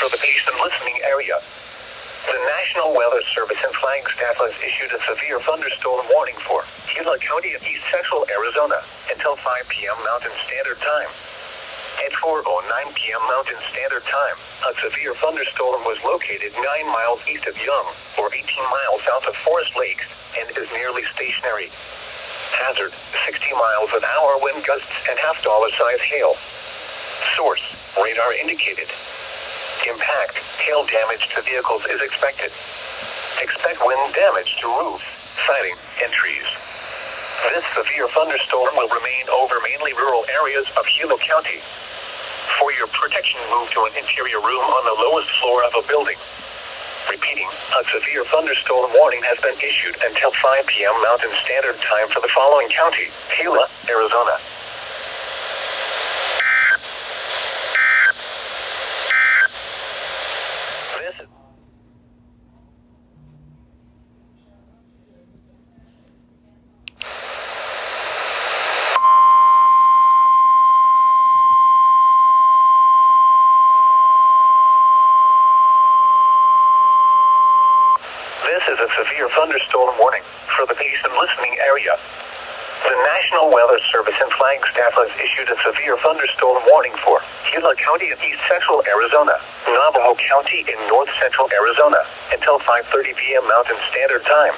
for the Payson listening area. The National Weather Service and Flagstaff has issued a severe thunderstorm warning for Gila County in east central Arizona until 5 p.m. Mountain Standard Time. At 4:09 p.m. Mountain Standard Time, a severe thunderstorm was located 9 miles east of Young, or 18 miles south of Forest Lakes, and is nearly stationary. Hazard, 60 miles an hour wind gusts and half-dollar-size hail. Source, radar indicated. Impact, hail damage to vehicles is expected. Expect wind damage to roofs, siding, and trees. This severe thunderstorm will remain over mainly rural areas of Gila County. For your protection, move to an interior room on the lowest floor of a building. Repeating, a severe thunderstorm warning has been issued until 5 p.m. Mountain Standard Time for the following county: Gila, Arizona. This is a severe thunderstorm warning for the Payson listening area. The National Weather Service and Flagstaff has issued a severe thunderstorm warning for Gila County in east central Arizona, Navajo County in north central Arizona, until 5:30 p.m. Mountain Standard Time.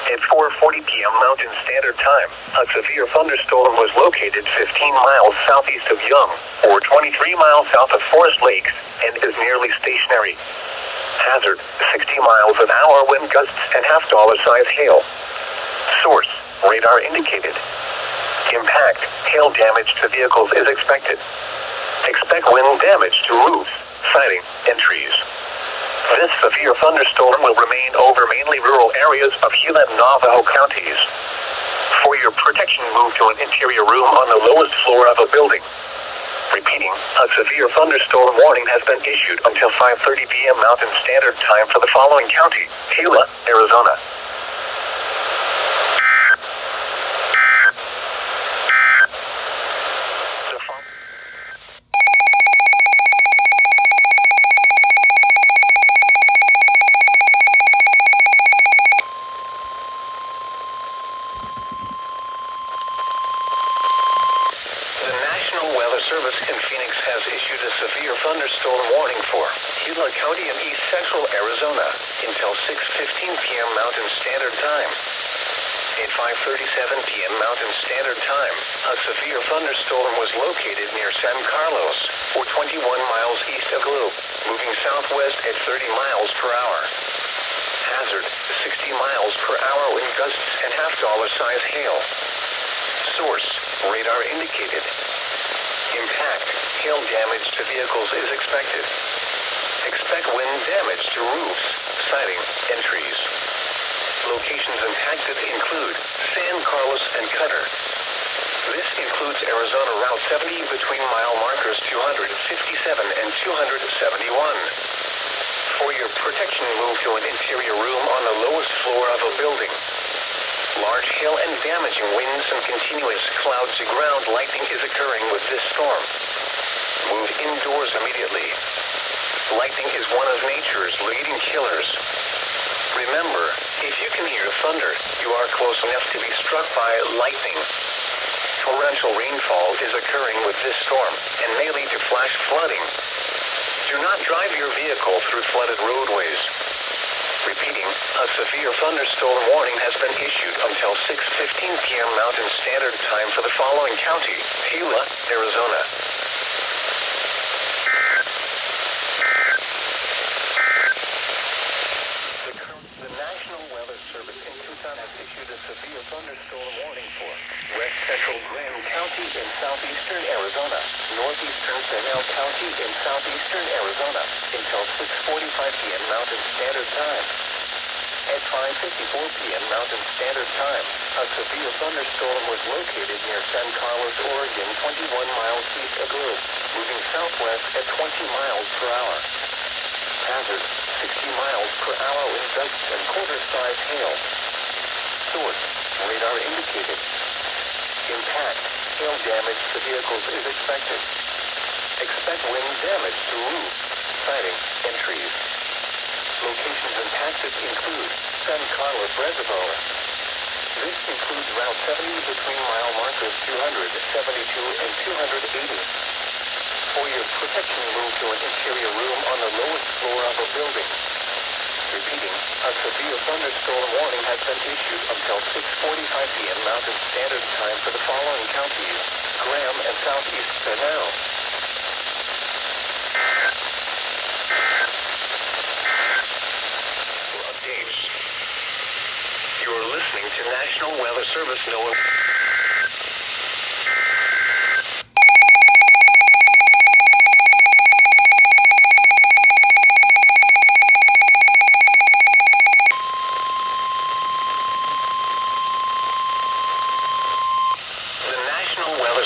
At 4:40 p.m. Mountain Standard Time, a severe thunderstorm was located 15 miles southeast of Young, or 23 miles south of Forest Lakes, and is nearly stationary. Hazard, 60 miles an hour wind gusts and half-dollar-size hail. Source, radar indicated. Impact, hail damage to vehicles is expected. Expect wind damage to roofs, siding, and trees. This severe thunderstorm will remain over mainly rural areas of Gila and Navajo counties. For your protection, move to an interior room on the lowest floor of a building. Repeating, a severe thunderstorm warning has been issued until 5:30 p.m. Mountain Standard Time for the following county: Gila, Arizona. The National Weather Service in Phoenix has issued a severe thunderstorm warning for Gila County in east central Arizona until 6:15 p.m. Mountain Standard Time. At 5:37 p.m. Mountain Standard Time, a severe thunderstorm was located near San Carlos, or 21 miles east of Globe, moving southwest at 30 miles per hour. Hazard, 60 miles per hour wind gusts and half-dollar-size hail. Source, radar indicated. Impact, hail damage to vehicles is expected. Expect wind damage to roofs, siding, and trees. Locations impacted include San Carlos and Cutter. This includes Arizona Route 70 between mile markers 257 and 271. For your protection, move to an interior room on the lowest floor of a building. Large hail and damaging winds and continuous cloud-to-ground lightning is occurring with this storm. Move indoors immediately. Lightning is one of nature's leading killers. Remember, if you can hear thunder, you are close enough to be struck by lightning. Torrential rainfall is occurring with this storm and may lead to flash flooding. Do not drive your vehicle through flooded roadways. Repeating, a severe thunderstorm warning has been issued until 6:15 p.m. Mountain Standard Time for the following county: Gila, Arizona. The National Weather Service in Tucson has issued a severe thunderstorm warning for west central Graham County in southeastern Arizona, northeastern Pinal County in southeastern Arizona, until 6:45 p.m. Mountain Standard Time. At 5:54 p.m. Mountain Standard Time, a severe thunderstorm was located near San Carlos, Oregon, 21 miles east of Globe, moving southwest at 20 miles per hour. Hazard, 60 miles per hour wind gusts and quarter-size hail. Source, radar indicated. Impact, hail damage to vehicles is expected. Expect wind damage to roofs, siding, impacted include San Carlos Reservoir. This includes Route 70 between mile markers 272 and 280. For your protection, move to an interior room on the lowest floor of a building. Repeating, a severe thunderstorm warning has been issued until 6:45 p.m. Mountain Standard Time for the following counties: Graham and Southeast Sanao. For updates, you're listening to National Weather Service NOAA.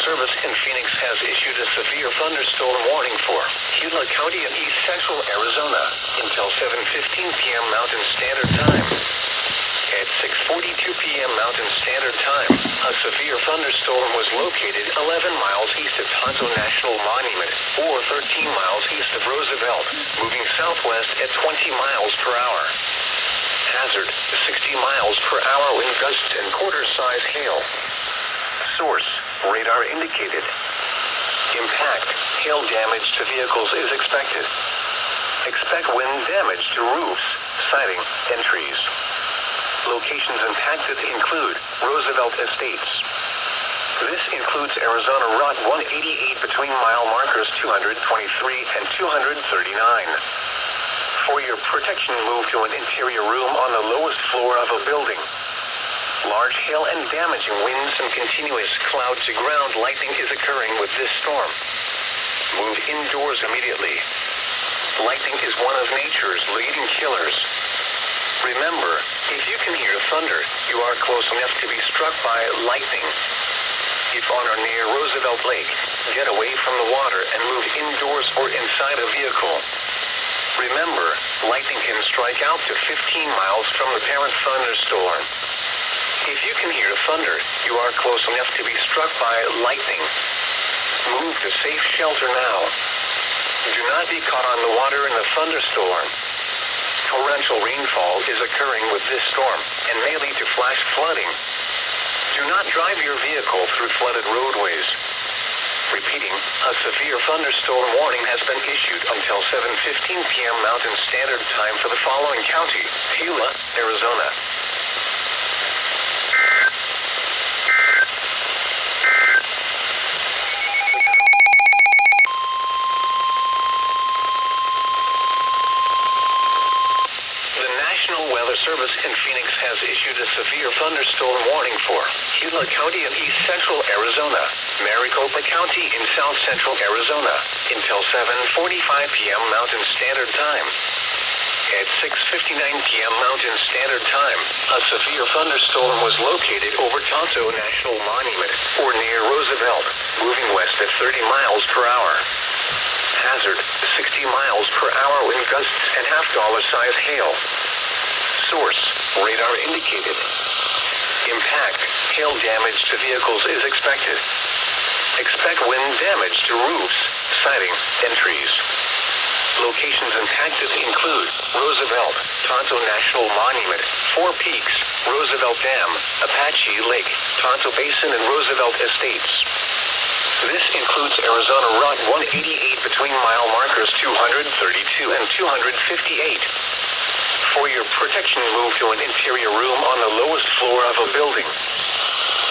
Service in Phoenix has issued a severe thunderstorm warning for Gila County in east central Arizona until 7:15 p.m. Mountain Standard Time. At 6:42 p.m. Mountain Standard Time, a severe thunderstorm was located 11 miles east of Tonto National Monument, or 13 miles east of Roosevelt, moving southwest at 20 miles per hour. Hazard, 60 miles per hour wind gusts and quarter-size hail. Source, radar indicated. Impact, hail damage to vehicles is expected. Expect wind damage to roofs, siding, and trees. Locations impacted include Roosevelt Estates. This includes Arizona Route 188 between mile markers 223 and 239. For your protection, move to an interior room on the lowest floor of a building. Large hail and damaging winds and continuous cloud-to-ground lightning is occurring with this storm. Move indoors immediately. Lightning is one of nature's leading killers. Remember, if you can hear thunder, you are close enough to be struck by lightning. If on or near Roosevelt Lake, get away from the water and move indoors or inside a vehicle. Remember, lightning can strike out to 15 miles from the parent thunderstorm. If you can hear thunder, you are close enough to be struck by lightning. Move to safe shelter now. Do not be caught on the water in the thunderstorm. Torrential rainfall is occurring with this storm and may lead to flash flooding. Do not drive your vehicle through flooded roadways. Repeating, a severe thunderstorm warning has been issued until 7:15 p.m. Mountain Standard Time for the following county: Gila, Arizona. Service in Phoenix has issued a severe thunderstorm warning for Gila County in east central Arizona, Maricopa County in south central Arizona, until 7:45 p.m. Mountain Standard Time. At 6:59 p.m. Mountain Standard Time, a severe thunderstorm was located over Tonto National Monument, or near Roosevelt, moving west at 30 miles per hour. Hazard, 60 miles per hour wind gusts and half-dollar size hail. Source, radar indicated. Impact, hail damage to vehicles is expected. Expect wind damage to roofs, siding, and trees. Locations impacted include Roosevelt, Tonto National Monument, Four Peaks, Roosevelt Dam, Apache Lake, Tonto Payson, and Roosevelt Estates. This includes Arizona Route 188 between mile markers 232 and 258. For your protection, move to an interior room on the lowest floor of a building.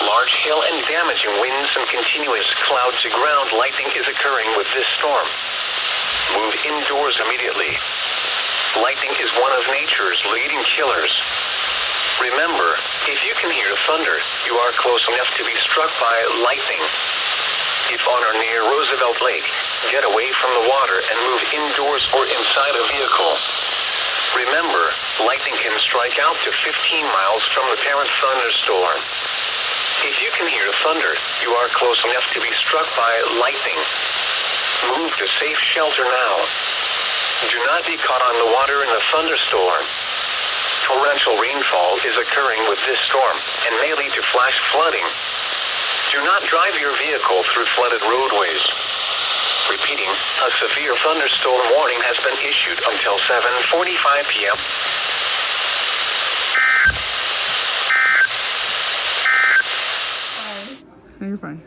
Large hail and damaging winds and continuous cloud-to-ground lightning is occurring with this storm. Move indoors immediately. Lightning is one of nature's leading killers. Remember, if you can hear thunder, you are close enough to be struck by lightning. If on or near Roosevelt Lake, get away from the water and move indoors or inside a vehicle. Remember, lightning can strike out to 15 miles from the parent thunderstorm. If you can hear thunder, you are close enough to be struck by lightning. Move to safe shelter now. Do not be caught on the water in the thunderstorm. Torrential rainfall is occurring with this storm and may lead to flash flooding. Do not drive your vehicle through flooded roadways. Repeating, a severe thunderstorm warning has been issued until 7:45 p.m. No, you're fine.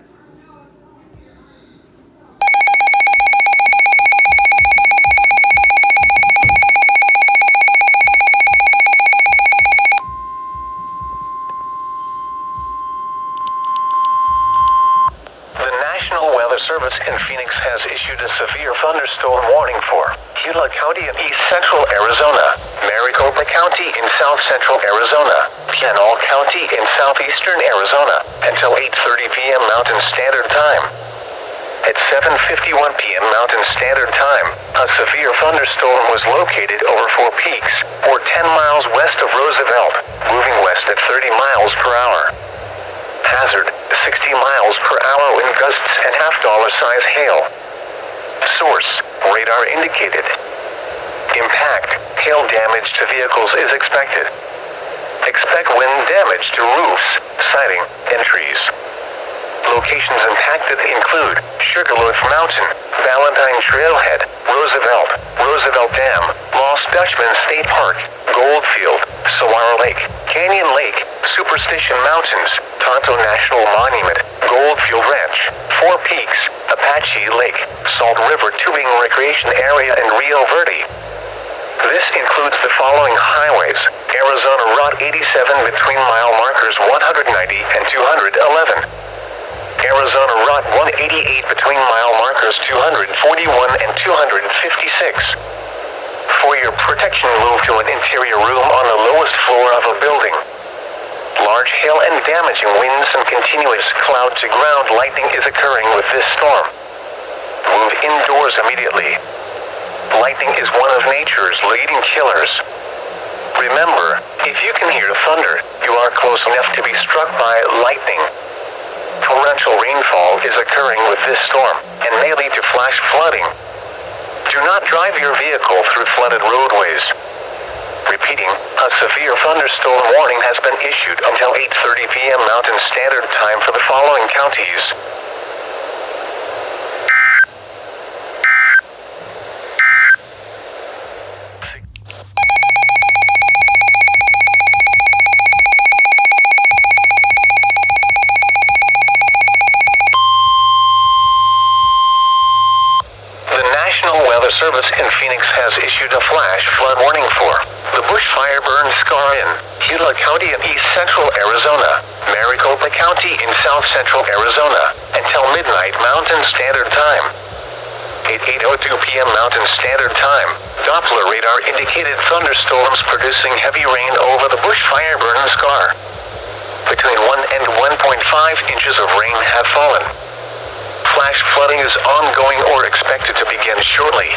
The National Weather Service in Phoenix has issued a severe thunderstorm warning for Gila County in east central Arizona, Maricopa County in south central Arizona, Pinal County in southeastern Arizona, until 8:30 p.m. Mountain Standard Time. At 7:51 p.m. Mountain Standard Time, a severe thunderstorm was located over Four Peaks, or 10 miles west of Roosevelt, moving west at 30 miles per hour. Hazard, 60 miles per hour wind gusts and half-dollar-size hail. Source, radar indicated. Impact, hail damage to vehicles is expected. Expect wind damage to roofs, siding, and trees. Locations impacted include Sugarloaf Mountain, Valentine Trailhead, Roosevelt Dam, Lost Dutchman State Park, Goldfield, Saguaro Lake, Canyon Lake, Superstition Mountains, Tonto National Monument, Goldfield Ranch, Four Peaks, Apache Lake, Salt River Tubing Recreation Area, and Rio Verde. This includes the following highways: Arizona Route 87 between mile markers 190 and 211. Arizona Route 188 between mile markers 241 and 256. For your protection, move to an interior room on the lowest floor of a building. Large hail and damaging winds and continuous cloud-to-ground lightning is occurring with this storm. Move indoors immediately. Lightning is one of nature's leading killers. Remember, if you can hear thunder, you are close enough to be struck by lightning. Torrential rainfall is occurring with this storm and may lead to flash flooding. Do not drive your vehicle through flooded roadways. Repeating, a severe thunderstorm warning has been issued until 8:30 p.m. Mountain Standard Time for the following counties: The National Weather Service in Phoenix has issued a flash flood warning for the bush fire burn scar in Gila County in east central Arizona, Maricopa County in south central Arizona, until midnight Mountain Standard Time. At 8:02 p.m. Mountain Standard Time, Doppler radar indicated thunderstorms producing heavy rain over the bush fire burn scar. Between 1 and 1.5 inches of rain have fallen. Flash flooding is ongoing or expected to begin shortly.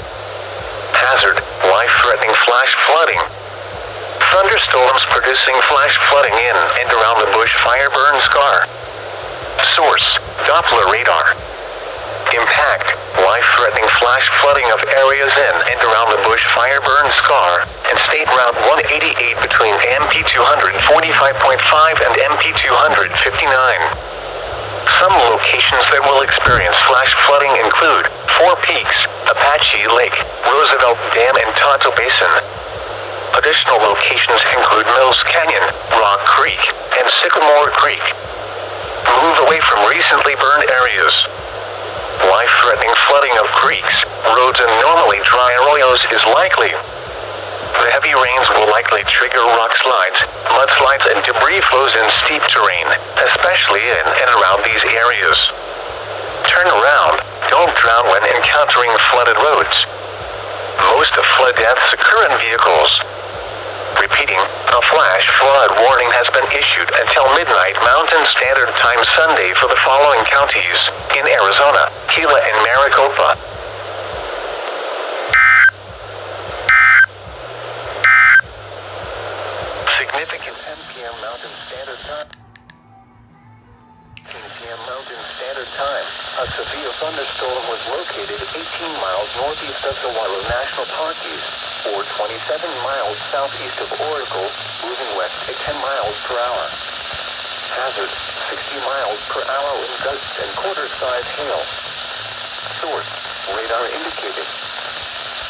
Hazard, life-threatening flash flooding. Thunderstorms producing flash flooding in and around the bush fire burn scar. Source, Doppler radar. Impact, life-threatening flash flooding of areas in and around the bush fire burn scar and State Route 188 between MP 245.5 and MP 259. Some locations that will experience flash flooding include Four Peaks, Apache Lake, Roosevelt Dam, and Tonto Payson. Additional locations include Mills Canyon, Rock Creek, and Sycamore Creek. Move away from recently burned areas. Life-threatening flooding of creeks, roads, and normally dry arroyos is likely. The heavy rains will likely trigger rock slides, mudslides, and debris flows in steep terrain, especially in and around these areas. Turn around, don't drown when encountering flooded roads. Most of flood deaths occur in vehicles. Repeating, a flash flood warning has been issued until midnight Mountain Standard Time Sunday for the following counties in Arizona, Gila, and Maricopa. Significant 10 p.m. Mountain Standard Time. 10 p.m. Mountain Standard Time. A severe thunderstorm was located 18 miles northeast of Saguaro National Park East, or 27 miles southeast of Oracle, moving west at 10 miles per hour. Hazard, 60 miles per hour wind gusts and quarter-size hail. Source, radar indicated.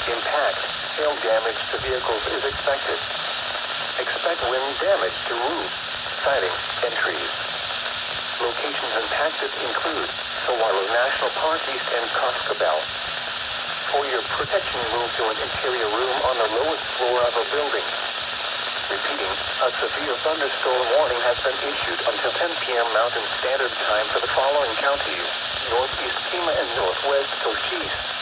Impact, hail damage to vehicles is expected. Expect wind damage to roofs, siding, and trees. Locations impacted include Saguaro National Park East and Coscabel. For your protection, move to an interior room on the lowest floor of a building. Repeating, a severe thunderstorm warning has been issued until 10 p.m. Mountain Standard Time for the following counties: Northeast Pima and Northwest Cochise.